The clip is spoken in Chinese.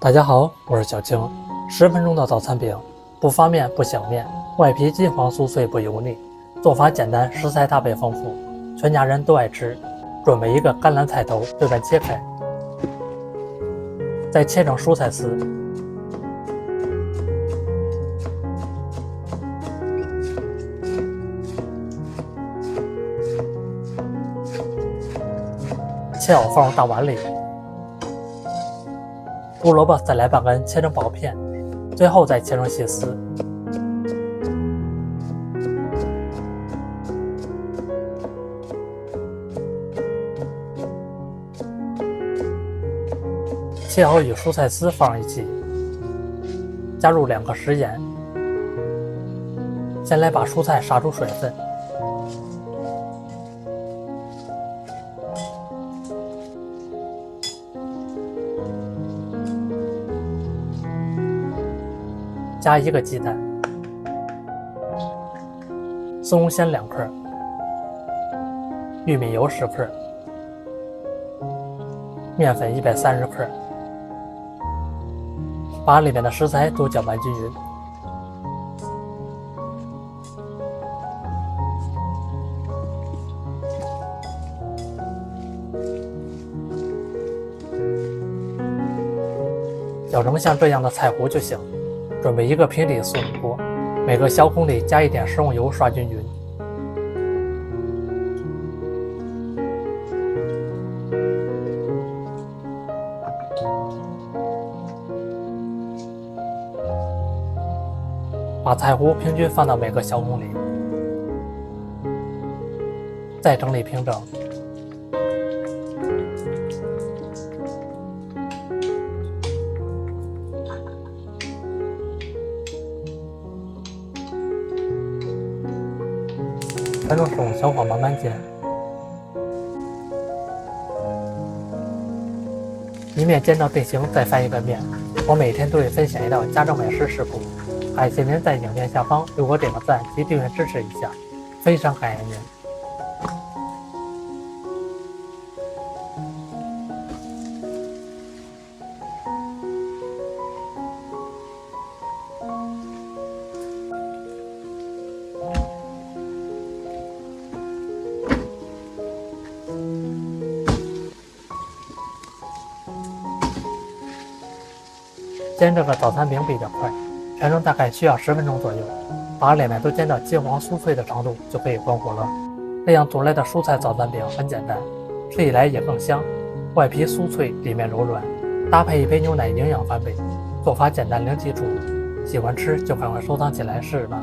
大家好，我是小青。10分钟的早餐饼，不发面不想面，外皮金黄酥脆不油腻，做法简单，食材搭配丰富，全家人都爱吃。准备一个甘蓝菜头，对半切开，再切成蔬菜丝。切好放入大碗里。胡萝卜再来半根，切成薄片，最后再切成细丝。切好与蔬菜丝放一起，加入2个食盐。先来把蔬菜杀出水分，加1个鸡蛋，松茸鲜2克，玉米油10克，面粉130克，把里面的食材都搅拌均匀。搅成像这样的菜糊就行。准备一个平底素米锅，每个小孔里加一点食用油刷均匀。把菜糊平均放到每个小孔里，再整理平整。全都是用小火慢慢煎，一面煎到定型，再翻一个面。我每天都会分享一道家政美食食谱，感谢您在影片下方给我点个赞及订阅支持一下，非常感谢您。煎这个早餐饼比较快，全程大概需要10分钟左右，把两面都煎到金黄酥脆的程度就可以关火了。这样做来的蔬菜早餐饼很简单，吃起来也更香，外皮酥脆，里面柔软，搭配一杯牛奶营养翻倍。做法简单零基础，喜欢吃就赶快收藏起来试试吧。